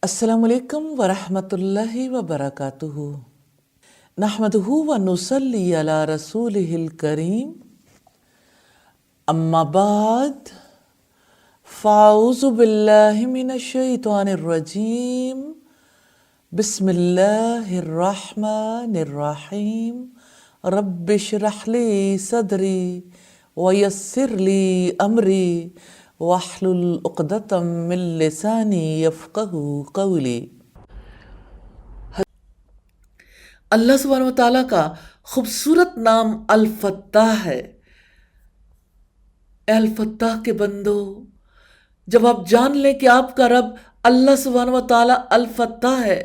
السلام علیکم ورحمۃ اللہ وبرکاتہ نحمدہ ونصلی علی رسولہ الکریم اما بعد فاعوذ باللہ من الشیطان الرجیم بسم اللہ الرحمن الرحیم رب اشرح لی صدری ویسر لی امری واحلل عقدۃ من لسانی یفقہوا قولی۔ اللہ سبحانہ و تعالیٰ کا خوبصورت نام الفتاح ہے۔ اے الفتاح کے بندو، جب آپ جان لیں کہ آپ کا رب اللہ سبحانہ و تعالیٰ الفتاح ہے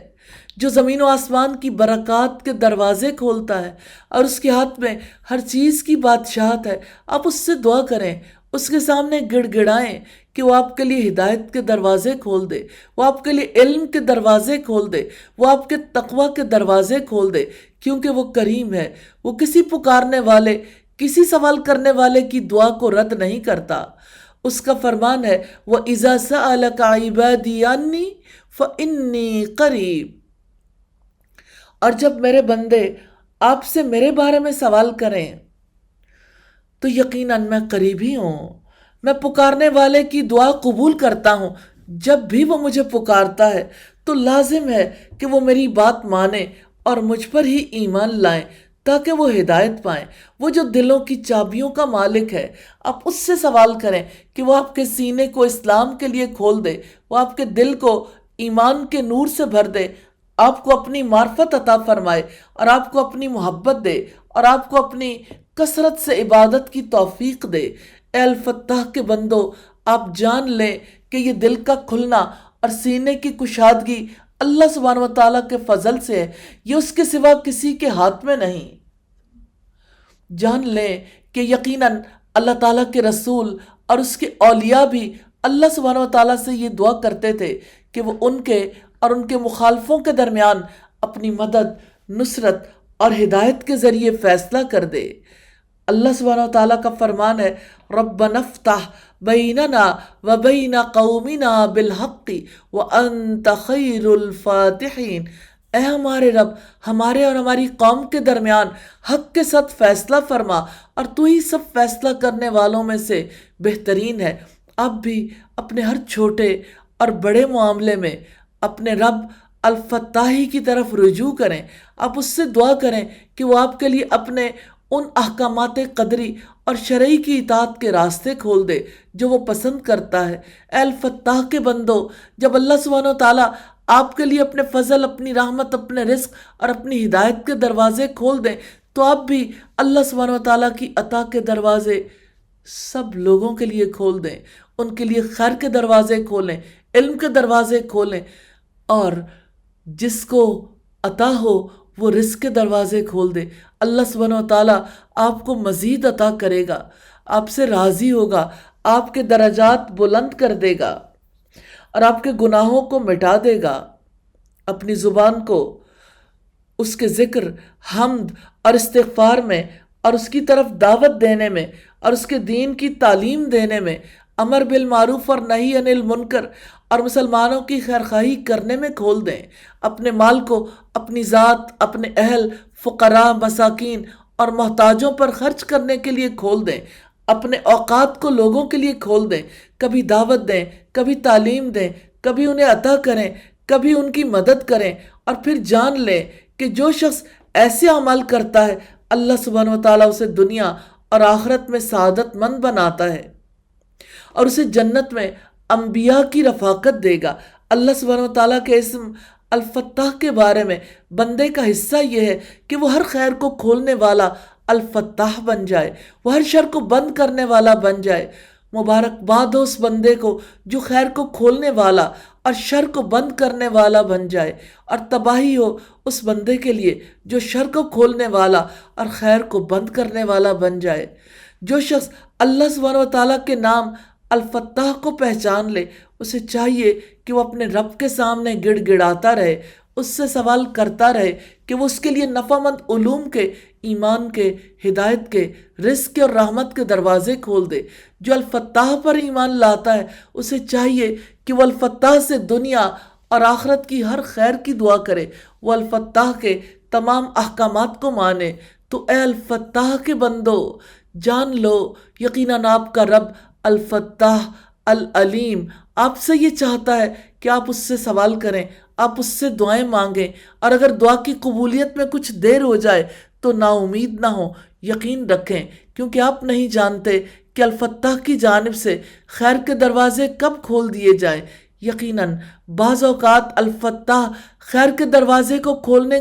جو زمین و آسمان کی برکات کے دروازے کھولتا ہے اور اس کے ہاتھ میں ہر چیز کی بادشاہت ہے، آپ اس سے دعا کریں، اس کے سامنے گڑ گڑائیں کہ وہ آپ کے لیے ہدایت کے دروازے کھول دے، وہ آپ کے لیے علم کے دروازے کھول دے، وہ آپ کے تقوی کے دروازے کھول دے، کیونکہ وہ کریم ہے۔ وہ کسی پکارنے والے، کسی سوال کرنے والے کی دعا کو رد نہیں کرتا۔ اس کا فرمان ہے وَإِذَا سَأَلَكَ عِبَادِي عَنِّي فَإِنِّي قَرِيبٌ، اور جب میرے بندے آپ سے میرے بارے میں سوال کریں تو یقیناً میں قریب ہی ہوں، میں پکارنے والے کی دعا قبول کرتا ہوں۔ جب بھی وہ مجھے پکارتا ہے تو لازم ہے کہ وہ میری بات مانے اور مجھ پر ہی ایمان لائیں تاکہ وہ ہدایت پائیں۔ وہ جو دلوں کی چابیوں کا مالک ہے، آپ اس سے سوال کریں کہ وہ آپ کے سینے کو اسلام کے لیے کھول دے، وہ آپ کے دل کو ایمان کے نور سے بھر دے، آپ کو اپنی معرفت عطا فرمائے اور آپ کو اپنی محبت دے اور آپ کو اپنی کثرت سے عبادت کی توفیق دے۔ اے الفتاح کے بندو، آپ جان لیں کہ یہ دل کا کھلنا اور سینے کی کشادگی اللہ سبحانہ و تعالیٰ کے فضل سے ہے، یہ اس کے سوا کسی کے ہاتھ میں نہیں۔ جان لیں کہ یقیناً اللہ تعالیٰ کے رسول اور اس کے اولیاء بھی اللہ سبحانہ و تعالیٰ سے یہ دعا کرتے تھے کہ وہ ان کے اور ان کے مخالفوں کے درمیان اپنی مدد، نصرت اور ہدایت کے ذریعے فیصلہ کر دے۔ اللہ سبحانہ و تعالیٰ کا فرمان ہے ربنا افتح بیننا وبین قومنا بالحق وانت خیر الفاتحین، اے ہمارے رب، ہمارے اور ہماری قوم کے درمیان حق کے ساتھ فیصلہ فرما اور تو ہی سب فیصلہ کرنے والوں میں سے بہترین ہے۔ آپ بھی اپنے ہر چھوٹے اور بڑے معاملے میں اپنے رب الفتاحی کی طرف رجوع کریں، آپ اس سے دعا کریں کہ وہ آپ کے لیے اپنے ان احکامات قدری اور شرعی کی اطاعت کے راستے کھول دے جو وہ پسند کرتا ہے۔ اے الفتاح کے بندو، جب اللہ سبحانہ و تعالیٰ آپ کے لیے اپنے فضل، اپنی رحمت، اپنے رزق اور اپنی ہدایت کے دروازے کھول دیں تو آپ بھی اللہ سبحانہ و تعالیٰ کی عطا کے دروازے سب لوگوں کے لیے کھول دیں، ان کے لیے خیر کے دروازے کھولیں، علم کے دروازے کھولیں، اور جس کو عطا ہو وہ رزق کے دروازے کھول دے۔ اللہ سبحانہ و تعالیٰ آپ کو مزید عطا کرے گا، آپ سے راضی ہوگا، آپ کے درجات بلند کر دے گا اور آپ کے گناہوں کو مٹا دے گا۔ اپنی زبان کو اس کے ذکر، حمد اور استغفار میں اور اس کی طرف دعوت دینے میں اور اس کے دین کی تعلیم دینے میں، امر بالمعروف اور نہی عن المنکر اور مسلمانوں کی خیرخواہی کرنے میں کھول دیں۔ اپنے مال کو اپنی ذات، اپنے اہل، فقراء، مساکین اور محتاجوں پر خرچ کرنے کے لیے کھول دیں۔ اپنے اوقات کو لوگوں کے لیے کھول دیں، کبھی دعوت دیں، کبھی تعلیم دیں، کبھی انہیں عطا کریں، کبھی ان کی مدد کریں، اور پھر جان لیں کہ جو شخص ایسے عمل کرتا ہے اللہ سبحانہ و تعالیٰ اسے دنیا اور آخرت میں سعادت مند بناتا ہے اور اسے جنت میں انبیاء کی رفاقت دے گا۔ اللہ سبحانہ و تعالیٰ کے اسم الفتاح کے بارے میں بندے کا حصہ یہ ہے کہ وہ ہر خیر کو کھولنے والا الفتاح بن جائے، وہ ہر شر کو بند کرنے والا بن جائے۔ مبارکباد ہو اس بندے کو جو خیر کو کھولنے والا اور شر کو بند کرنے والا بن جائے، اور تباہی ہو اس بندے کے لیے جو شر کو کھولنے والا اور خیر کو بند کرنے والا بن جائے۔ جو شخص اللہ سبحانہ و تعالیٰ کے نام الفتاح کو پہچان لے، اسے چاہیے کہ وہ اپنے رب کے سامنے گڑ گڑاتا رہے، اس سے سوال کرتا رہے کہ وہ اس کے لیے نفع مند علوم کے، ایمان کے، ہدایت کے، رزق کے اور رحمت کے دروازے کھول دے۔ جو الفتاح پر ایمان لاتا ہے اسے چاہیے کہ وہ الفتاح سے دنیا اور آخرت کی ہر خیر کی دعا کرے، وہ الفتاح کے تمام احکامات کو مانے، تو اے الفتاح کے بندو جان لو یقیناً آپ کا رب الفتاح العلیم آپ سے یہ چاہتا ہے کہ آپ اس سے سوال کریں، آپ اس سے دعائیں مانگیں، اور اگر دعا کی قبولیت میں کچھ دیر ہو جائے تو نا امید نہ ہو، یقین رکھیں، کیونکہ آپ نہیں جانتے کہ الفتاح کی جانب سے خیر کے دروازے کب کھول دیے جائیں۔ یقیناً بعض اوقات الفتاح خیر کے دروازے کو کھولنے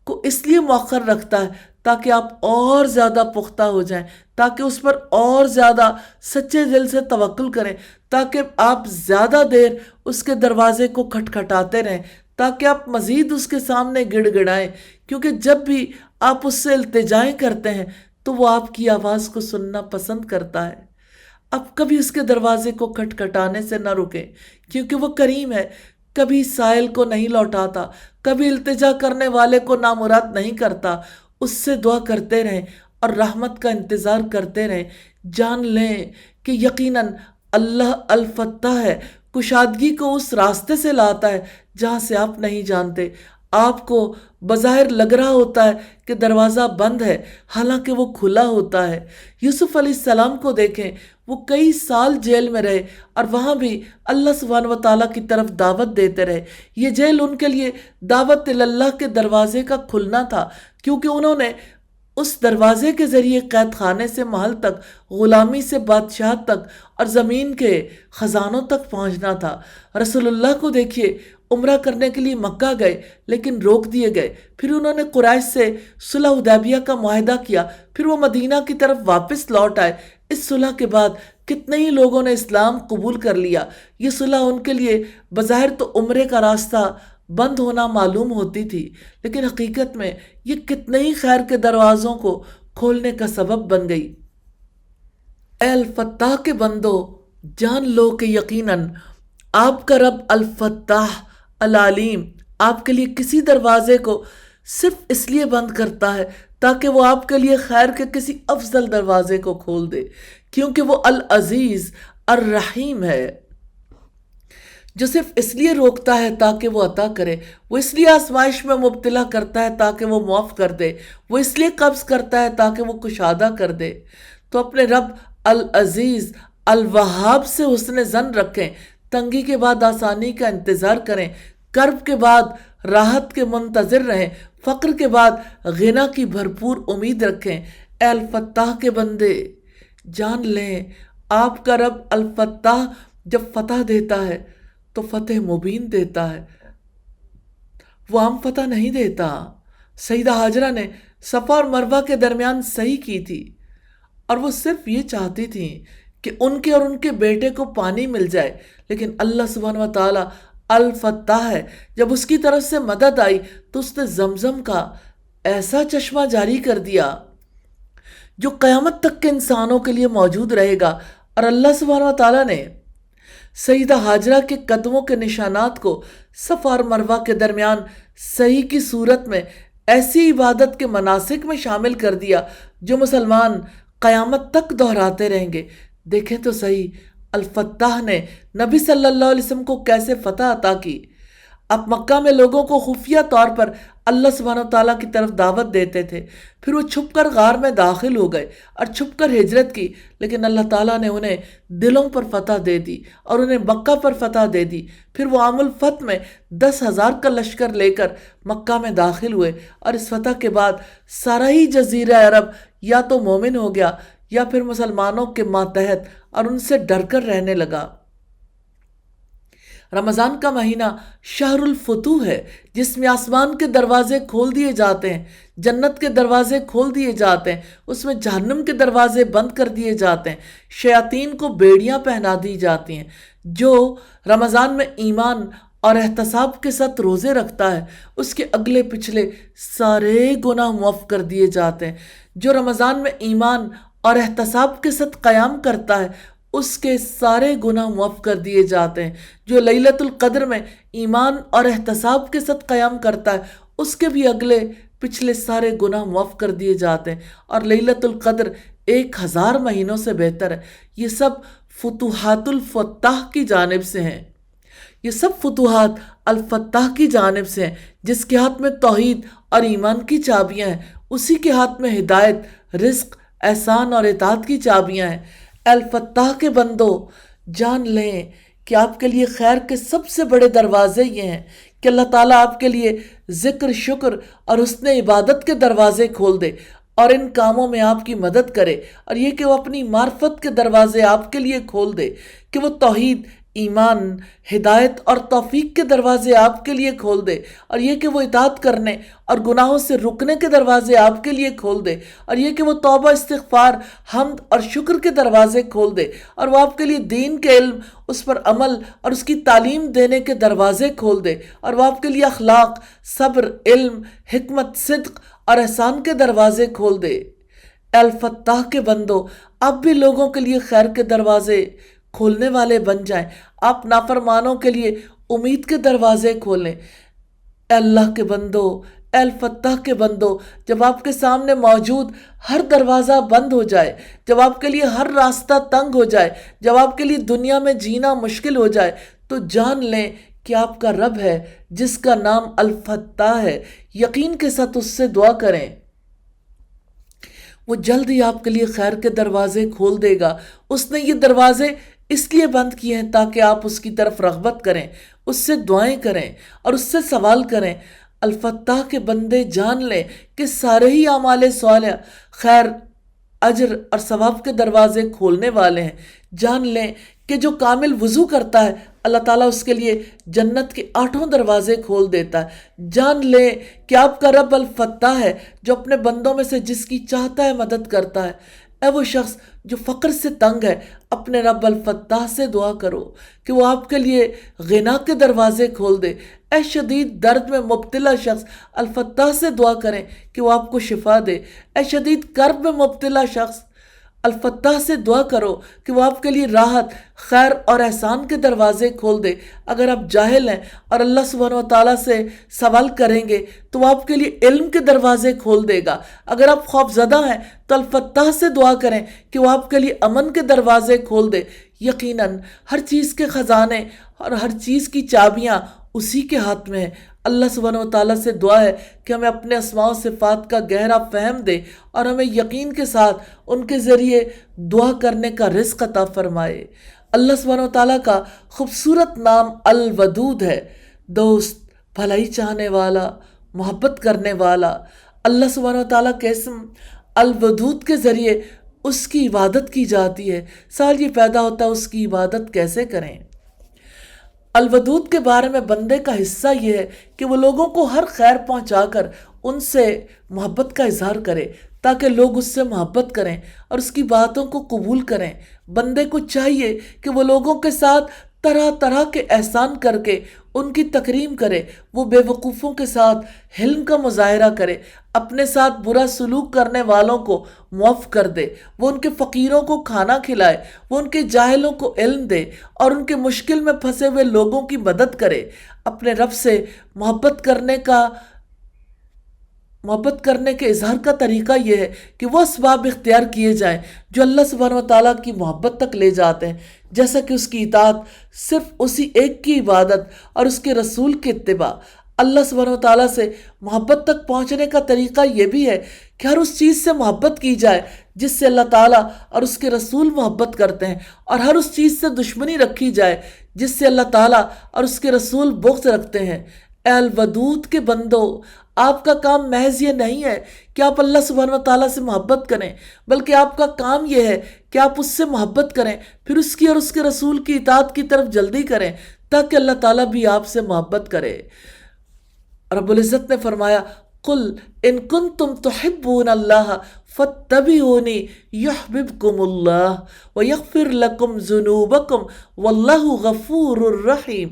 کو اس لیے مؤخر رکھتا ہے تاکہ آپ اور زیادہ پختہ ہو جائیں، تاکہ اس پر اور زیادہ سچے دل سے توکل کریں، تاکہ آپ زیادہ دیر اس کے دروازے کو کھٹکھٹاتے رہیں، تاکہ آپ مزید اس کے سامنے گڑ گڑائیں، کیونکہ جب بھی آپ اس سے التجائیں کرتے ہیں تو وہ آپ کی آواز کو سننا پسند کرتا ہے۔ اب کبھی اس کے دروازے کو کھٹکھٹانے سے نہ رکیں، کیونکہ وہ کریم ہے، کبھی سائل کو نہیں لوٹاتا، کبھی التجا کرنے والے کو نامراد نہیں کرتا۔ اس سے دعا کرتے رہیں اور رحمت کا انتظار کرتے رہیں۔ جان لیں کہ یقیناً اللہ الفتاح ہے، کشادگی کو اس راستے سے لاتا ہے جہاں سے آپ نہیں جانتے۔ آپ کو بظاہر لگ رہا ہوتا ہے کہ دروازہ بند ہے، حالانکہ وہ کھلا ہوتا ہے۔ یوسف علیہ السلام کو دیکھیں، وہ کئی سال جیل میں رہے اور وہاں بھی اللہ سبحانہ و تعالیٰ کی طرف دعوت دیتے رہے۔ یہ جیل ان کے لیے دعوت اللہ کے دروازے کا کھلنا تھا، کیونکہ انہوں نے اس دروازے کے ذریعے قید خانے سے محل تک، غلامی سے بادشاہت تک اور زمین کے خزانوں تک پہنچنا تھا۔ رسول اللہ کو دیکھیے، عمرہ کرنے کے لیے مکہ گئے لیکن روک دیے گئے، پھر انہوں نے قریش سے صلح حدیبیہ کا معاہدہ کیا، پھر وہ مدینہ کی طرف واپس لوٹ آئے۔ اس صلح کے بعد کتنے ہی لوگوں نے اسلام قبول کر لیا۔ یہ صلح ان کے لیے بظاہر تو عمرے کا راستہ بند ہونا معلوم ہوتی تھی، لیکن حقیقت میں یہ کتنے ہی خیر کے دروازوں کو کھولنے کا سبب بن گئی۔ اے الفتاح کے بندو جان لو کہ یقیناً آپ کا رب الفتاح العلیم آپ کے لیے کسی دروازے کو صرف اس لیے بند کرتا ہے تاکہ وہ آپ کے لیے خیر کے کسی افضل دروازے کو کھول دے، کیونکہ وہ العزیز الرحیم ہے، جو صرف اس لیے روکتا ہے تاکہ وہ عطا کرے، وہ اس لیے آزمائش میں مبتلا کرتا ہے تاکہ وہ معاف کر دے، وہ اس لیے قبض کرتا ہے تاکہ وہ کشادہ کر دے۔ تو اپنے رب العزیز الوہاب سے حسن ظن رکھیں، تنگی کے بعد آسانی کا انتظار کریں، کرب کے بعد راحت کے منتظر رہیں، فقر کے بعد غنا کی بھرپور امید رکھیں۔ اے الفتاح کے بندے جان لیں آپ کا رب الفتاح جب فتح دیتا ہے تو فتح مبین دیتا ہے، وہ عام فتح نہیں دیتا۔ سیدہ ہاجرہ نے صفا اور مروہ کے درمیان صحیح کی تھی، اور وہ صرف یہ چاہتی تھیں کہ ان کے اور ان کے بیٹے کو پانی مل جائے، لیکن اللہ سبحانہ و تعالیٰ الفتاح ہے، جب اس کی طرف سے مدد آئی تو اس نے زمزم کا ایسا چشمہ جاری کر دیا جو قیامت تک کے انسانوں کے لیے موجود رہے گا۔ اور اللہ سبحانہ و تعالیٰ نے سیدہ ہاجرہ کے قدموں کے نشانات کو صفا اور مروہ کے درمیان صحیح کی صورت میں ایسی عبادت کے مناسک میں شامل کر دیا جو مسلمان قیامت تک دہراتے رہیں گے۔ دیکھیں تو صحیح الفتاح نے نبی صلی اللہ علیہ وسلم کو کیسے فتح عطا کی۔ اب مکہ میں لوگوں کو خفیہ طور پر اللہ سبحانہ و تعالیٰ کی طرف دعوت دیتے تھے، پھر وہ چھپ کر غار میں داخل ہو گئے اور چھپ کر ہجرت کی، لیکن اللہ تعالیٰ نے انہیں دلوں پر فتح دے دی اور انہیں مکہ پر فتح دے دی۔ پھر وہ عام الفتح میں 10,000 کا لشکر لے کر مکہ میں داخل ہوئے، اور اس فتح کے بعد سارا ہی جزیرہ عرب یا تو مومن ہو گیا یا پھر مسلمانوں کے ماتحت اور ان سے ڈر کر رہنے لگا۔ رمضان کا مہینہ شہر الفتوح ہے، جس میں آسمان کے دروازے کھول دیے جاتے ہیں، جنت کے دروازے کھول دیے جاتے ہیں، اس میں جہنم کے دروازے بند کر دیے جاتے ہیں، شیاطین کو بیڑیاں پہنا دی جاتی ہیں۔ جو رمضان میں ایمان اور احتساب کے ساتھ روزے رکھتا ہے اس کے اگلے پچھلے سارے گناہ معاف کر دیے جاتے ہیں۔ جو رمضان میں ایمان اور احتساب کے ساتھ قیام کرتا ہے اس کے سارے گناہ معاف کر دیے جاتے ہیں۔ جو لیلۃ القدر میں ایمان اور احتساب کے ساتھ قیام کرتا ہے اس کے بھی اگلے پچھلے سارے گناہ معاف کر دیے جاتے ہیں، اور لیلۃ القدر 1000 مہینوں سے بہتر ہے۔ یہ سب فتوحات الفتاح کی جانب سے ہیں۔ یہ سب فتوحات الفتاح کی جانب سے ہیں، جس کے ہاتھ میں توحید اور ایمان کی چابیاں ہیں، اسی کے ہاتھ میں ہدایت، رزق، احسان اور اطاعت کی چابیاں ہیں۔ اے الفتاح کے بندو، جان لیں کہ آپ کے لیے خیر کے سب سے بڑے دروازے یہ ہیں کہ اللہ تعالیٰ آپ کے لیے ذکر، شکر اور حسن عبادت کے دروازے کھول دے اور ان کاموں میں آپ کی مدد کرے، اور یہ کہ وہ اپنی معرفت کے دروازے آپ کے لیے کھول دے، کہ وہ توحید، ایمان، ہدایت اور توفیق کے دروازے آپ کے لیے کھول دے، اور یہ کہ وہ اطاعت کرنے اور گناہوں سے رکنے کے دروازے آپ کے لیے کھول دے، اور یہ کہ وہ توبہ، استغفار، حمد اور شکر کے دروازے کھول دے، اور وہ آپ کے لیے دین کے علم، اس پر عمل اور اس کی تعلیم دینے کے دروازے کھول دے، اور وہ آپ کے لیے اخلاق، صبر، علم، حکمت، صدق اور احسان کے دروازے کھول دے۔ اے الفتاح کے بندو، آپ بھی لوگوں کے لیے خیر کے دروازے کھولنے والے بن جائیں، آپ نافرمانوں کے لیے امید کے دروازے کھولیں۔ اے اللہ کے بندو، اے الفتاح کے بندو، جب آپ کے سامنے موجود ہر دروازہ بند ہو جائے، جب آپ کے لیے ہر راستہ تنگ ہو جائے، جب آپ کے لیے دنیا میں جینا مشکل ہو جائے، تو جان لیں کہ آپ کا رب ہے جس کا نام الفتاح ہے۔ یقین کے ساتھ اس سے دعا کریں، وہ جلد ہی آپ کے لیے خیر کے دروازے کھول دے گا۔ اس نے یہ دروازے اس لیے بند کیے ہیں تاکہ آپ اس کی طرف رغبت کریں، اس سے دعائیں کریں اور اس سے سوال کریں۔ الفتاح کے بندے جان لیں کہ سارے ہی اعمال صالحہ خیر، اجر اور ثواب کے دروازے کھولنے والے ہیں۔ جان لیں کہ جو کامل وضو کرتا ہے، اللہ تعالیٰ اس کے لیے جنت کے 8 دروازے کھول دیتا ہے۔ جان لیں کہ آپ کا رب الفتاح ہے، جو اپنے بندوں میں سے جس کی چاہتا ہے مدد کرتا ہے۔ اے وہ شخص جو فقر سے تنگ ہے، اپنے رب الفتاح سے دعا کرو کہ وہ آپ کے لیے غنا کے دروازے کھول دے۔ اے شدید درد میں مبتلا شخص، الفتاح سے دعا کریں کہ وہ آپ کو شفا دے۔ اے شدید کرب میں مبتلا شخص، الفتاح سے دعا کرو کہ وہ آپ کے لیے راحت، خیر اور احسان کے دروازے کھول دے۔ اگر آپ جاہل ہیں اور اللہ سبحانہ و تعالیٰ سے سوال کریں گے تو وہ آپ کے لیے علم کے دروازے کھول دے گا۔ اگر آپ خوف زدہ ہیں تو الفتاح سے دعا کریں کہ وہ آپ کے لیے امن کے دروازے کھول دے۔ یقیناً ہر چیز کے خزانے اور ہر چیز کی چابیاں اسی کے ہاتھ میں ہیں۔ اللہ سبحانہ و تعالیٰ سے دعا ہے کہ ہمیں اپنے اسماء و صفات کا گہرا فہم دے اور ہمیں یقین کے ساتھ ان کے ذریعے دعا کرنے کا رزق عطا فرمائے۔ اللہ سبحانہ و تعالیٰ کا خوبصورت نام الودود ہے، دوست، بھلائی چاہنے والا، محبت کرنے والا۔ اللہ سبحانہ و تعالیٰ کے اسم الودود کے ذریعے اس کی عبادت کی جاتی ہے۔ سوال یہ پیدا ہوتا ہے اس کی عبادت کیسے کریں؟ الودود کے بارے میں بندے کا حصہ یہ ہے کہ وہ لوگوں کو ہر خیر پہنچا کر ان سے محبت کا اظہار کرے تاکہ لوگ اس سے محبت کریں اور اس کی باتوں کو قبول کریں۔ بندے کو چاہیے کہ وہ لوگوں کے ساتھ طرح طرح کے احسان کر کے ان کی تکریم کرے، وہ بے وقوفوں کے ساتھ حلم کا مظاہرہ کرے، اپنے ساتھ برا سلوک کرنے والوں کو معاف کر دے، وہ ان کے فقیروں کو کھانا کھلائے، وہ ان کے جاہلوں کو علم دے اور ان کے مشکل میں پھنسے ہوئے لوگوں کی مدد کرے۔ اپنے رب سے محبت کرنے کے اظہار کا طریقہ یہ ہے کہ وہ اسباب اختیار کیے جائیں جو اللہ سبحانہ و تعالیٰ کی محبت تک لے جاتے ہیں، جیسا کہ اس کی اطاعت، صرف اسی ایک کی عبادت اور اس کے رسول کی اتباع۔ اللہ سبحانہ و تعالیٰ سے محبت تک پہنچنے کا طریقہ یہ بھی ہے کہ ہر اس چیز سے محبت کی جائے جس سے اللہ تعالیٰ اور اس کے رسول محبت کرتے ہیں، اور ہر اس چیز سے دشمنی رکھی جائے جس سے اللہ تعالیٰ اور اس کے رسول بغض رکھتے ہیں۔ اے الودود کے بندو، آپ کا کام محض یہ نہیں ہے کہ آپ اللہ سبحانہ و تعالیٰ سے محبت کریں، بلکہ آپ کا کام یہ ہے کہ آپ اس سے محبت کریں، پھر اس کی اور اس کے رسول کی اطاعت کی طرف جلدی کریں تاکہ اللہ تعالیٰ بھی آپ سے محبت کرے۔ رب العزت نے فرمایا، قل ان کنتم تحبون اللہ فاتبعونی یحببکم اللہ ویغفر لکم ذنوبکم واللہ غفور الرحیم۔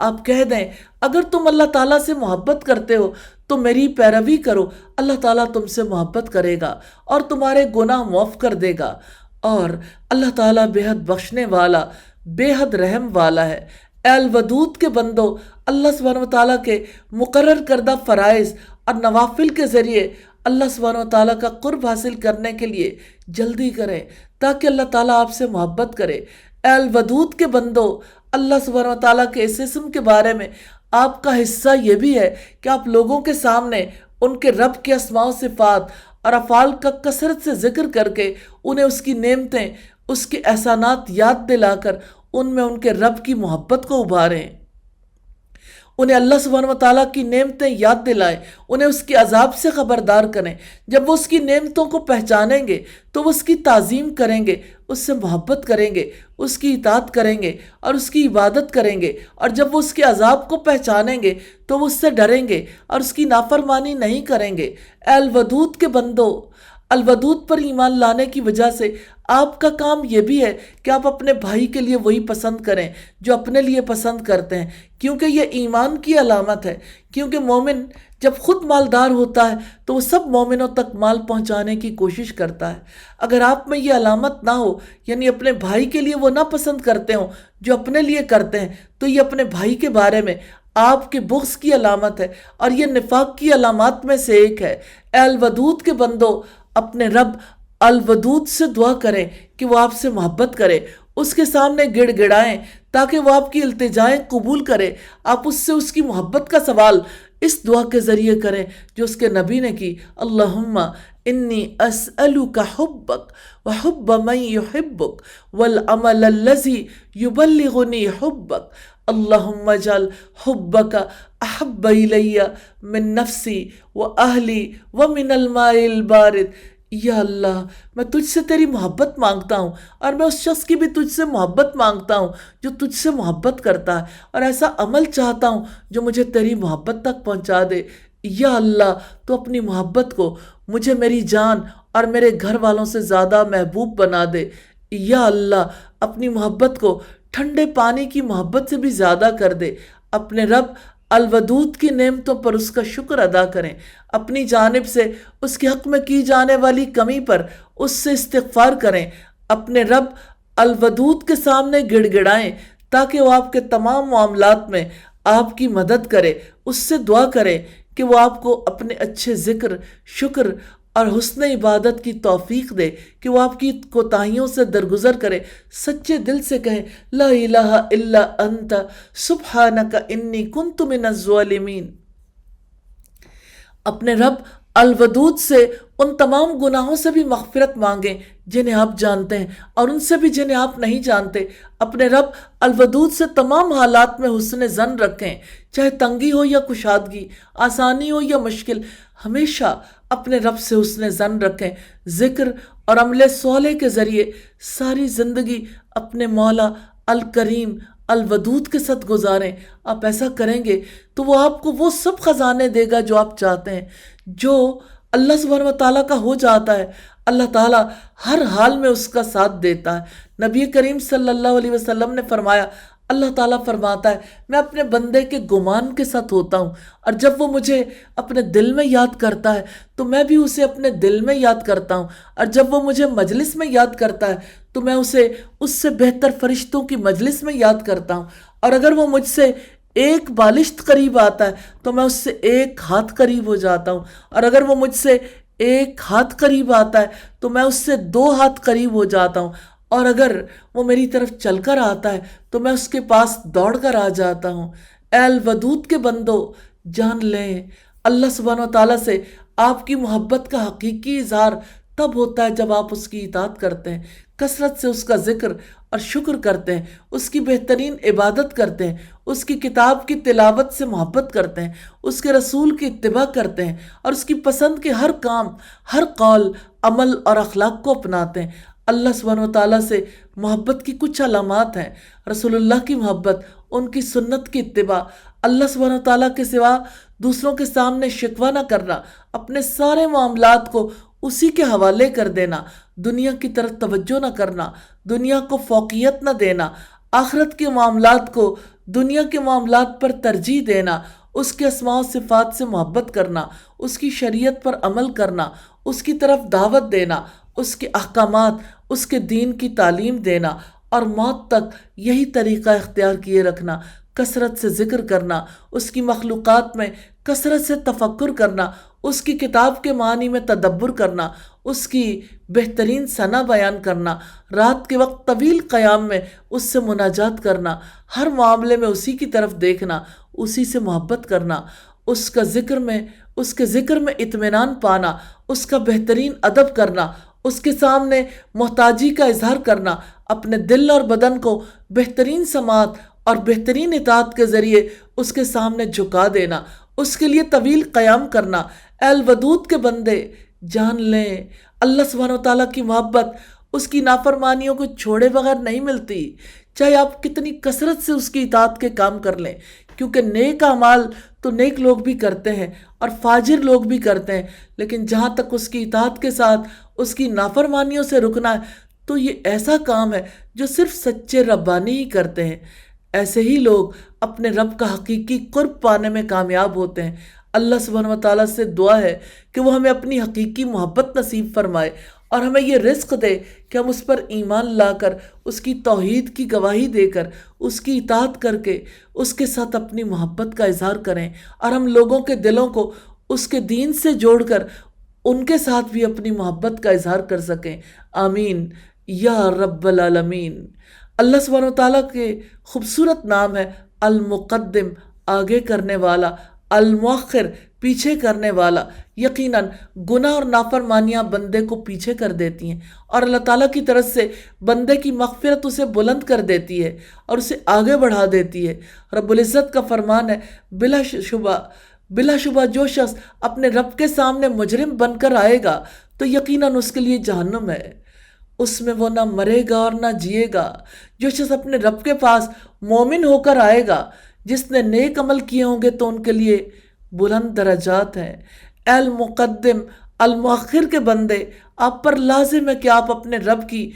آپ کہہ دیں، اگر تم اللہ تعالیٰ سے محبت کرتے ہو تو میری پیروی کرو، اللہ تعالیٰ تم سے محبت کرے گا اور تمہارے گناہ معاف کر دے گا، اور اللہ تعالیٰ بے حد بخشنے والا، بے حد رحم والا ہے۔ اے الودود کے بندو، اللہ سبحانہ و تعالیٰ کے مقرر کردہ فرائض اور نوافل کے ذریعے اللہ سبحانہ و تعالیٰ کا قرب حاصل کرنے کے لیے جلدی کریں تاکہ اللہ تعالیٰ آپ سے محبت کرے۔ اے الودود کے بندو، اللہ سبحانہ و تعالیٰ کے اس اسم کے بارے میں آپ کا حصہ یہ بھی ہے کہ آپ لوگوں کے سامنے ان کے رب کے اسماء و صفات اور افعال کا کثرت سے ذکر کر کے انہیں اس کی نعمتیں، اس کے احسانات یاد دلا کر ان میں ان کے رب کی محبت کو ابھاریں، انہیں اللہ سبحانہ و تعالیٰ کی نعمتیں یاد دلائیں، انہیں اس کے عذاب سے خبردار کریں۔ جب وہ اس کی نعمتوں کو پہچانیں گے تو وہ اس کی تعظیم کریں گے، اس سے محبت کریں گے، اس کی اطاعت کریں گے اور اس کی عبادت کریں گے، اور جب وہ اس کے عذاب کو پہچانیں گے تو وہ اس سے ڈریں گے اور اس کی نافرمانی نہیں کریں گے۔ اے الودود کے بندو، الودود پر ایمان لانے کی وجہ سے آپ کا کام یہ بھی ہے کہ آپ اپنے بھائی کے لیے وہی پسند کریں جو اپنے لیے پسند کرتے ہیں، کیونکہ یہ ایمان کی علامت ہے۔ کیونکہ مومن جب خود مالدار ہوتا ہے تو وہ سب مومنوں تک مال پہنچانے کی کوشش کرتا ہے۔ اگر آپ میں یہ علامت نہ ہو، یعنی اپنے بھائی کے لیے وہ نہ پسند کرتے ہوں جو اپنے لیے کرتے ہیں، تو یہ اپنے بھائی کے بارے میں آپ کے بغض کی علامت ہے، اور یہ نفاق کی علامات میں سے ایک ہے۔ اے الودود کے بندو، اپنے رب الودود سے دعا کریں کہ وہ آپ سے محبت کرے، اس کے سامنے گڑ گڑائیں تاکہ وہ آپ کی التجائیں قبول کرے۔ آپ اس سے اس کی محبت کا سوال اس دعا کے ذریعے کریں جو اس کے نبی نے کی، اللہم انی اسألک حبک وحب من یحبک والعمل الذی یبلغنی حبک، اللہم اجعل حبک احب الی من نفسی واہلی ومن الماء البارد۔ یا اللہ، میں تجھ سے تیری محبت مانگتا ہوں، اور میں اس شخص کی بھی تجھ سے محبت مانگتا ہوں جو تجھ سے محبت کرتا ہے، اور ایسا عمل چاہتا ہوں جو مجھے تیری محبت تک پہنچا دے۔ یا اللہ، تو اپنی محبت کو مجھے میری جان اور میرے گھر والوں سے زیادہ محبوب بنا دے۔ یا اللہ، اپنی محبت کو ٹھنڈے پانی کی محبت سے بھی زیادہ کر دے۔ اپنے رب الودود کی نعمتوں پر اس کا شکر ادا کریں، اپنی جانب سے اس کے حق میں کی جانے والی کمی پر اس سے استغفار کریں، اپنے رب الودود کے سامنے گڑ گڑائیں تاکہ وہ آپ کے تمام معاملات میں آپ کی مدد کرے، اس سے دعا کریں کہ وہ آپ کو اپنے اچھے ذکر، شکر اور حسن عبادت کی توفیق دے، کہ وہ آپ کی کوتاہیوں سے درگزر کرے، سچے دل سے کہیں لا الہ الا انت سبحانک انی کنت من الظالمین۔ اپنے رب الودود سے ان تمام گناہوں سے بھی مغفرت مانگیں جنہیں آپ جانتے ہیں، اور ان سے بھی جنہیں آپ نہیں جانتے۔ اپنے رب الودود سے تمام حالات میں حسن ظن رکھیں، چاہے تنگی ہو یا کشادگی، آسانی ہو یا مشکل، ہمیشہ اپنے رب سے حسن ظن رکھیں۔ ذکر اور عمل صالح کے ذریعے ساری زندگی اپنے مولا الکریم الودود کے ساتھ گزاریں۔ آپ ایسا کریں گے تو وہ آپ کو وہ سب خزانے دے گا جو آپ چاہتے ہیں، جو اللہ سبحانہ و تعالیٰ کا ہو جاتا ہے۔ اللہ تعالیٰ ہر حال میں اس کا ساتھ دیتا ہے۔ نبی کریم صلی اللہ علیہ وسلم نے فرمایا، اللہ تعالیٰ فرماتا ہے میں اپنے بندے کے گمان کے ساتھ ہوتا ہوں، اور جب وہ مجھے اپنے دل میں یاد کرتا ہے تو میں بھی اسے اپنے دل میں یاد کرتا ہوں، اور جب وہ مجھے مجلس میں یاد کرتا ہے تو میں اسے اس سے بہتر فرشتوں کی مجلس میں یاد کرتا ہوں، اور اگر وہ مجھ سے ایک بالشت قریب آتا ہے تو میں اس سے ایک ہاتھ قریب ہو جاتا ہوں، اور اگر وہ مجھ سے ایک ہاتھ قریب آتا ہے تو میں اس سے 2 ہاتھ قریب ہو جاتا ہوں، اور اگر وہ میری طرف چل کر آتا ہے تو میں اس کے پاس دوڑ کر آ جاتا ہوں۔ اے الودود کے بندو، جان لیں اللہ سبحانہ و تعالیٰ سے آپ کی محبت کا حقیقی اظہار تب ہوتا ہے جب آپ اس کی اطاعت کرتے ہیں، کثرت سے اس کا ذکر اور شکر کرتے ہیں، اس کی بہترین عبادت کرتے ہیں، اس کی کتاب کی تلاوت سے محبت کرتے ہیں، اس کے رسول کی اتباع کرتے ہیں، اور اس کی پسند کے ہر کام، ہر قول، عمل اور اخلاق کو اپناتے ہیں۔ اللہ سبحانہ و تعالیٰ سے محبت کی کچھ علامات ہیں: رسول اللہ کی محبت، ان کی سنت کی اتباع، اللہ سبحانہ و تعالیٰ کے سوا دوسروں کے سامنے شکوہ نہ کرنا، اپنے سارے معاملات کو اسی کے حوالے کر دینا، دنیا کی طرف توجہ نہ کرنا، دنیا کو فوقیت نہ دینا، آخرت کے معاملات کو دنیا کے معاملات پر ترجیح دینا، اس کے اسماء و صفات سے محبت کرنا، اس کی شریعت پر عمل کرنا، اس کی طرف دعوت دینا، اس کے احکامات، اس کے دین کی تعلیم دینا، اور موت تک یہی طریقہ اختیار کیے رکھنا، کثرت سے ذکر کرنا، اس کی مخلوقات میں کثرت سے تفکر کرنا، اس کی کتاب کے معنی میں تدبر کرنا، اس کی بہترین ثنا بیان کرنا، رات کے وقت طویل قیام میں اس سے مناجات کرنا، ہر معاملے میں اسی کی طرف دیکھنا، اسی سے محبت کرنا، اس کے ذکر میں اطمینان پانا، اس کا بہترین ادب کرنا، اس کے سامنے محتاجی کا اظہار کرنا، اپنے دل اور بدن کو بہترین سماعت اور بہترین اطاعت کے ذریعے اس کے سامنے جھکا دینا، اس کے لیے طویل قیام کرنا۔ اے الودود کے بندے، جان لیں اللہ سبحانہ و تعالیٰ کی محبت اس کی نافرمانیوں کو چھوڑے بغیر نہیں ملتی، چاہے آپ کتنی کثرت سے اس کی اطاعت کے کام کر لیں، کیونکہ نیک اعمال تو نیک لوگ بھی کرتے ہیں اور فاجر لوگ بھی کرتے ہیں، لیکن جہاں تک اس کی اطاعت کے ساتھ اس کی نافرمانیوں سے رکنا ہے تو یہ ایسا کام ہے جو صرف سچے ربانی ہی کرتے ہیں۔ ایسے ہی لوگ اپنے رب کا حقیقی قرب پانے میں کامیاب ہوتے ہیں۔ اللہ سبحانہ و تعالیٰ سے دعا ہے کہ وہ ہمیں اپنی حقیقی محبت نصیب فرمائے اور ہمیں یہ رزق دے کہ ہم اس پر ایمان لا کر، اس کی توحید کی گواہی دے کر، اس کی اطاعت کر کے اس کے ساتھ اپنی محبت کا اظہار کریں، اور ہم لوگوں کے دلوں کو اس کے دین سے جوڑ کر ان کے ساتھ بھی اپنی محبت کا اظہار کر سکیں۔ آمین یا رب العالمین۔ اللہ سبحانہ و تعالیٰ کے خوبصورت نام ہے المقدم، آگے کرنے والا، المؤخر، پیچھے کرنے والا۔ یقیناً گناہ اور نافرمانیاں بندے کو پیچھے کر دیتی ہیں، اور اللہ تعالیٰ کی طرف سے بندے کی مغفرت اسے بلند کر دیتی ہے اور اسے آگے بڑھا دیتی ہے۔ رب العزت کا فرمان ہے، بلا شبہ جو شخص اپنے رب کے سامنے مجرم بن کر آئے گا تو یقیناً اس کے لیے جہنم ہے، اس میں وہ نہ مرے گا اور نہ جیے گا۔ جو شخص اپنے رب کے پاس مومن ہو کر آئے گا، جس نے نیک عمل کیے ہوں گے تو ان کے لیے بلند درجات ہیں۔ اے المقدم المؤخر کے بندے، آپ پر لازم ہے کہ آپ اپنے رب کی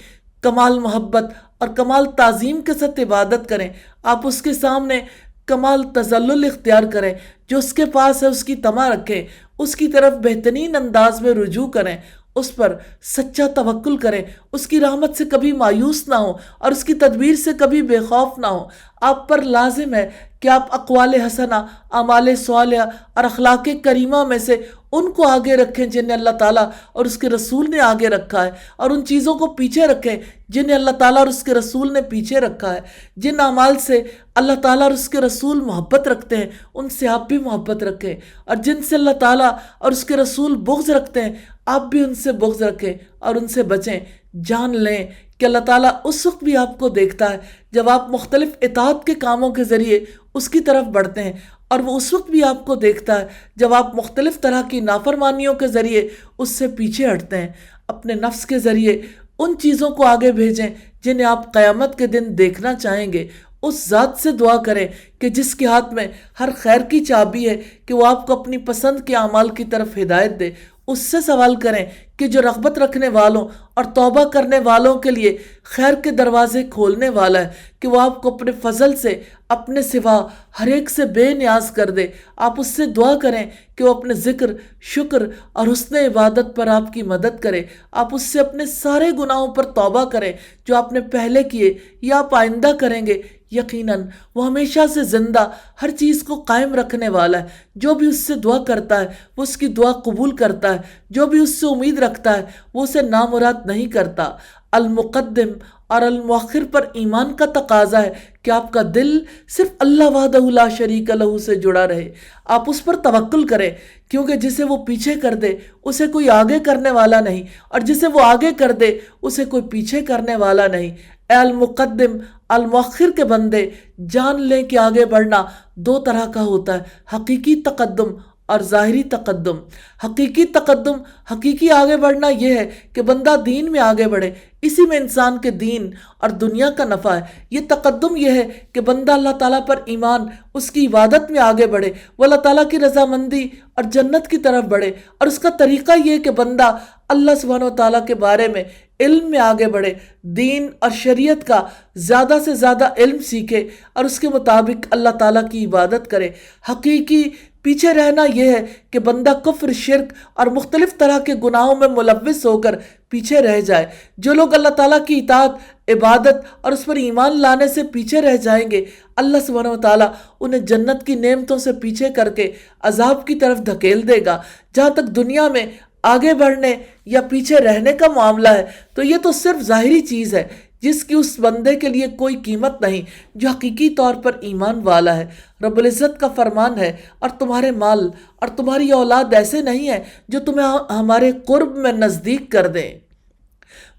کمال محبت اور کمال تعظیم کے ساتھ عبادت کریں، آپ اس کے سامنے کمال تذلل اختیار کریں، جو اس کے پاس ہے اس کی طمع رکھیں، اس کی طرف بہترین انداز میں رجوع کریں، اس پر سچا توکل کریں، اس کی رحمت سے کبھی مایوس نہ ہوں اور اس کی تدبیر سے کبھی بے خوف نہ ہوں۔ آپ پر لازم ہے کہ آپ اقوال حسنہ، اعمال صالحہ اور اخلاق کریمہ میں سے ان کو آگے رکھیں جنہیں اللہ تعالیٰ اور اس کے رسول نے آگے رکھا ہے، اور ان چیزوں کو پیچھے رکھیں جنہیں اللہ تعالیٰ اور اس کے رسول نے پیچھے رکھا ہے۔ جن اعمال سے اللہ تعالیٰ اور اس کے رسول محبت رکھتے ہیں ان سے آپ بھی محبت رکھیں، اور جن سے اللہ تعالیٰ اور اس کے رسول بغض رکھتے ہیں آپ بھی ان سے بغض رکھیں اور ان سے بچیں۔ جان لیں کہ اللہ تعالیٰ اس وقت بھی آپ کو دیکھتا ہے جب آپ مختلف اطاعت کے کاموں کے ذریعے اس کی طرف بڑھتے ہیں، اور وہ اس وقت بھی آپ کو دیکھتا ہے جب آپ مختلف طرح کی نافرمانیوں کے ذریعے اس سے پیچھے ہٹتے ہیں۔ اپنے نفس کے ذریعے ان چیزوں کو آگے بھیجیں جنہیں آپ قیامت کے دن دیکھنا چاہیں گے۔ اس ذات سے دعا کریں کہ جس کے ہاتھ میں ہر خیر کی چابی ہے کہ وہ آپ کو اپنی پسند کے اعمال کی طرف ہدایت دے۔ اس سے سوال کریں کہ جو رغبت رکھنے والوں اور توبہ کرنے والوں کے لیے خیر کے دروازے کھولنے والا ہے، کہ وہ آپ کو اپنے فضل سے اپنے سوا ہر ایک سے بے نیاز کر دے۔ آپ اس سے دعا کریں کہ وہ اپنے ذکر، شکر اور حسن عبادت پر آپ کی مدد کرے۔ آپ اس سے اپنے سارے گناہوں پر توبہ کریں جو آپ نے پہلے کیے یا آپ آئندہ کریں گے۔ یقیناً وہ ہمیشہ سے زندہ، ہر چیز کو قائم رکھنے والا ہے۔ جو بھی اس سے دعا کرتا ہے وہ اس کی دعا قبول کرتا ہے، جو بھی اس سے امید رکھتا ہے وہ اسے نامراد نہیں کرتا۔ المقدم اور المؤخر پر ایمان کا تقاضا ہے کہ آپ کا دل صرف اللہ وحدہ لا شریک لہ سے جڑا رہے۔ آپ اس پر توکل کریں، کیونکہ جسے وہ پیچھے کر دے اسے کوئی آگے کرنے والا نہیں، اور جسے وہ آگے کر دے اسے کوئی پیچھے کرنے والا نہیں۔ اے المقدم المؤخر کے بندے، جان لیں کہ آگے بڑھنا دو طرح کا ہوتا ہے، حقیقی تقدم اور ظاہری تقدم۔ حقیقی تقدم، حقیقی آگے بڑھنا یہ ہے کہ بندہ دین میں آگے بڑھے، اسی میں انسان کے دین اور دنیا کا نفع ہے۔ یہ تقدم یہ ہے کہ بندہ اللہ تعالیٰ پر ایمان، اس کی عبادت میں آگے بڑھے، وہ اللہ تعالیٰ کی رضامندی اور جنت کی طرف بڑھے، اور اس کا طریقہ یہ کہ بندہ اللہ سبحانہ و تعالیٰ کے بارے میں علم میں آگے بڑھے، دین اور شریعت کا زیادہ سے زیادہ علم سیکھے اور اس کے مطابق اللہ تعالیٰ کی عبادت کرے۔ حقیقی پیچھے رہنا یہ ہے کہ بندہ کفر، شرک اور مختلف طرح کے گناہوں میں ملوث ہو کر پیچھے رہ جائے۔ جو لوگ اللہ تعالیٰ کی اطاعت، عبادت اور اس پر ایمان لانے سے پیچھے رہ جائیں گے، اللہ سبحانہ و تعالیٰ انہیں جنت کی نعمتوں سے پیچھے کر کے عذاب کی طرف دھکیل دے گا۔ جہاں تک دنیا میں آگے بڑھنے یا پیچھے رہنے کا معاملہ ہے تو یہ تو صرف ظاہری چیز ہے جس کی اس بندے کے لیے کوئی قیمت نہیں جو حقیقی طور پر ایمان والا ہے۔ رب العزت کا فرمان ہے، اور تمہارے مال اور تمہاری اولاد ایسے نہیں ہیں جو تمہیں ہمارے قرب میں نزدیک کر دیں،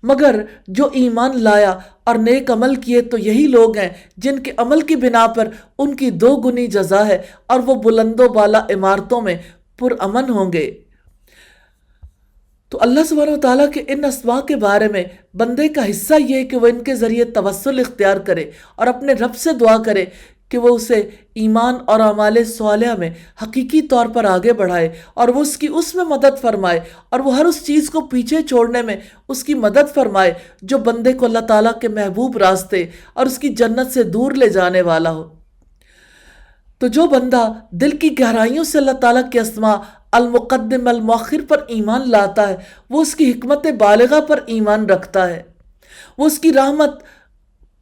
مگر جو ایمان لایا اور نیک عمل کیے تو یہی لوگ ہیں جن کے عمل کی بنا پر ان کی 2 گنی جزا ہے، اور وہ بلند و بالا عمارتوں میں پرامن ہوں گے۔ تو اللہ سبحانہ وتعالیٰ کے ان اسماء کے بارے میں بندے کا حصہ یہ ہے کہ وہ ان کے ذریعے توسل اختیار کرے اور اپنے رب سے دعا کرے کہ وہ اسے ایمان اور اعمال صالحہ میں حقیقی طور پر آگے بڑھائے، اور وہ اس میں مدد فرمائے، اور وہ ہر اس چیز کو پیچھے چھوڑنے میں اس کی مدد فرمائے جو بندے کو اللہ تعالیٰ کے محبوب راستے اور اس کی جنت سے دور لے جانے والا ہو۔ تو جو بندہ دل کی گہرائیوں سے اللہ تعالیٰ کے اسماء المقدم المؤخر پر ایمان لاتا ہے، وہ اس کی حکمت بالغہ پر ایمان رکھتا ہے، وہ اس کی رحمت،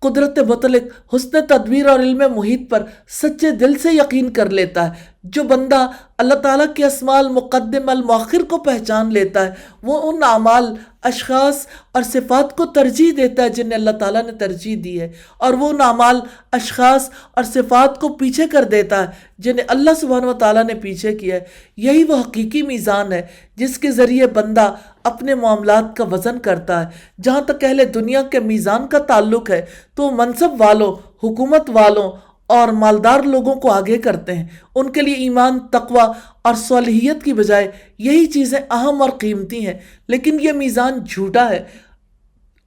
قدرت مطلق، حسن تدبیر اور علم محیط پر سچے دل سے یقین کر لیتا ہے۔ جو بندہ اللہ تعالیٰ کے اسماء المقدم المؤخر کو پہچان لیتا ہے، وہ ان اعمال، اشخاص اور صفات کو ترجیح دیتا ہے جنہیں اللہ تعالیٰ نے ترجیح دی ہے، اور وہ ان اعمال، اشخاص اور صفات کو پیچھے کر دیتا ہے جنہیں اللہ سبحانہ و تعالیٰ نے پیچھے کیا ہے۔ یہی وہ حقیقی میزان ہے جس کے ذریعے بندہ اپنے معاملات کا وزن کرتا ہے۔ جہاں تک اہل دنیا کے میزان کا تعلق ہے تو منصب والوں، حکومت والوں اور مالدار لوگوں کو آگے کرتے ہیں۔ ان کے لیے ایمان، تقوی اور صالحیت کی بجائے یہی چیزیں اہم اور قیمتی ہیں، لیکن یہ میزان جھوٹا ہے،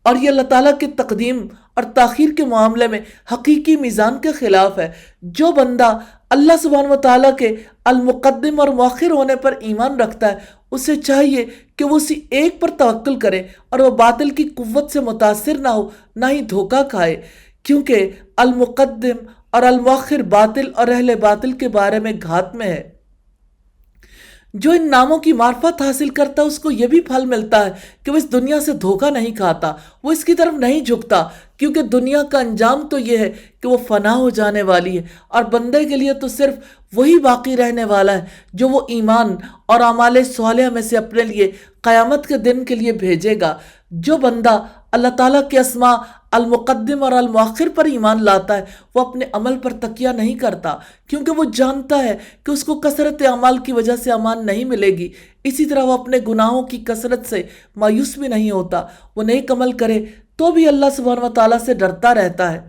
اور یہ اللہ تعالیٰ کے تقدیم اور تاخیر کے معاملے میں حقیقی میزان کے خلاف ہے۔ جو بندہ اللہ سبحانہ و تعالیٰ کے المقدم اور مؤخر ہونے پر ایمان رکھتا ہے، اسے چاہیے کہ وہ اسی ایک پر توکل کرے اور وہ باطل کی قوت سے متاثر نہ ہو، نہ ہی دھوکہ کھائے، کیونکہ المقدم اور المؤخر باطل اور اہل باطل کے بارے میں گھات میں ہے۔ جو ان ناموں کی معرفت حاصل کرتا ہے اس کو یہ بھی پھل ملتا ہے کہ وہ اس دنیا سے دھوکہ نہیں کھاتا، وہ اس کی طرف نہیں جھکتا، کیونکہ دنیا کا انجام تو یہ ہے کہ وہ فنا ہو جانے والی ہے، اور بندے کے لیے تو صرف وہی باقی رہنے والا ہے جو وہ ایمان اور اعمال صالحہ میں سے اپنے لیے قیامت کے دن کے لیے بھیجے گا۔ جو بندہ اللہ تعالیٰ کے اسماء المقدم اور المؤخر پر ایمان لاتا ہے، وہ اپنے عمل پر تکیہ نہیں کرتا، کیونکہ وہ جانتا ہے کہ اس کو کثرت اعمال کی وجہ سے امان نہیں ملے گی۔ اسی طرح وہ اپنے گناہوں کی کثرت سے مایوس بھی نہیں ہوتا۔ وہ نیک عمل کرے تو بھی اللہ سبحانہ و تعالیٰ سے ڈرتا رہتا ہے،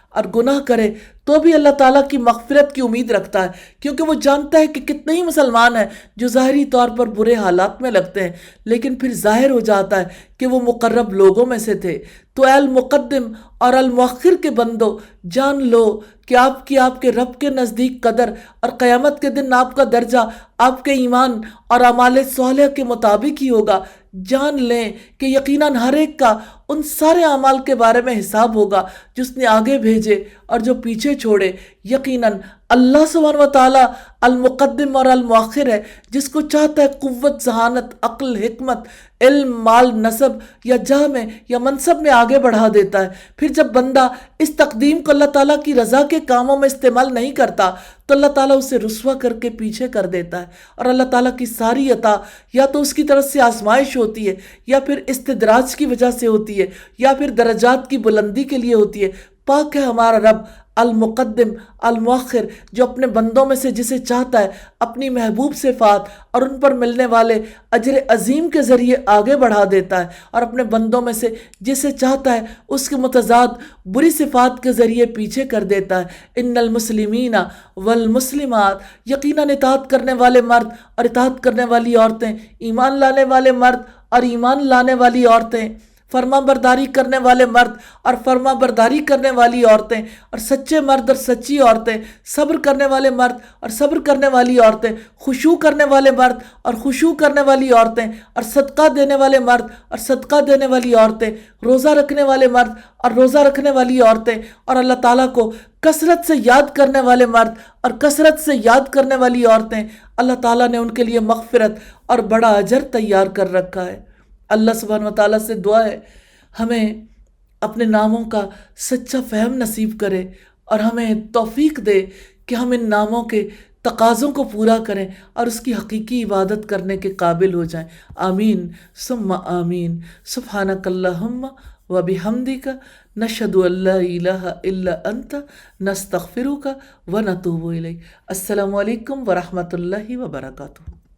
اور گناہ کرے تو بھی اللہ تعالیٰ کی مغفرت کی امید رکھتا ہے، کیونکہ وہ جانتا ہے کہ کتنے ہی مسلمان ہیں جو ظاہری طور پر برے حالات میں لگتے ہیں، لیکن پھر ظاہر ہو جاتا ہے کہ وہ مقرب لوگوں میں سے تھے۔ تو اے المقدم اور المؤخر کے بندو، جان لو کہ آپ کے رب کے نزدیک قدر اور قیامت کے دن آپ کا درجہ آپ کے ایمان اور اعمال صالحہ کے مطابق ہی ہوگا۔ جان لیں کہ یقیناً ہر ایک کا ان سارے اعمال کے بارے میں حساب ہوگا جو اس نے آگے بھیجے اور جو پیچھے چھوڑے۔ یقیناً اللہ سبحانہ و تعالیٰ المقدم اور المؤخر ہے، جس کو چاہتا ہے قوت، ذہانت، عقل، حکمت، علم، مال، نسب یا جاہ میں یا منصب میں آگے بڑھا دیتا ہے۔ پھر جب بندہ اس تقدیم کو اللہ تعالیٰ کی رضا کے کاموں میں استعمال نہیں کرتا تو اللہ تعالیٰ اسے رسوا کر کے پیچھے کر دیتا ہے، اور اللہ تعالیٰ کی ساری عطا یا تو اس کی طرف سے آزمائش ہوتی ہے، یا پھر استدراج کی وجہ سے ہوتی ہے، یا پھر درجات کی بلندی کے لیے ہوتی ہے۔ پاک ہے ہمارا رب المقدم المؤخر، جو اپنے بندوں میں سے جسے چاہتا ہے اپنی محبوب صفات اور ان پر ملنے والے اجر عظیم کے ذریعے آگے بڑھا دیتا ہے، اور اپنے بندوں میں سے جسے چاہتا ہے اس کے متضاد بری صفات کے ذریعے پیچھے کر دیتا ہے۔ ان المسلمین والمسلمات، یقیناً اطاعت کرنے والے مرد اور اطاعت کرنے والی عورتیں، ایمان لانے والے مرد اور ایمان لانے والی عورتیں، فرما برداری کرنے والے مرد اور فرما برداری کرنے والی عورتیں، اور سچے مرد اور سچی عورتیں، صبر کرنے والے مرد اور صبر کرنے والی عورتیں، خشوع کرنے والے مرد اور خشوع کرنے والی عورتیں، اور صدقہ دینے والے مرد اور صدقہ دینے والی عورتیں، روزہ رکھنے والے مرد اور روزہ رکھنے والی عورتیں، اور اللہ تعالیٰ کو کثرت سے یاد کرنے والے مرد اور کثرت سے یاد کرنے والی عورتیں۔ اللہ تعالیٰ نے ان کے لیے مغفرت اور بڑا اجر تیار کر رکھا ہے۔ اللہ سبحانہ و تعالیٰ سے دعا ہے ہمیں اپنے ناموں کا سچا فہم نصیب کرے، اور ہمیں توفیق دے کہ ہم ان ناموں کے تقاضوں کو پورا کریں اور اس کی حقیقی عبادت کرنے کے قابل ہو جائیں. آمین ثم آمین. سبحانک اللہم و بحمدک نشہد ان لا الہ الا انت نستغفرک و نتوب الیک. السلام علیکم ورحمۃ اللہ وبرکاتہ.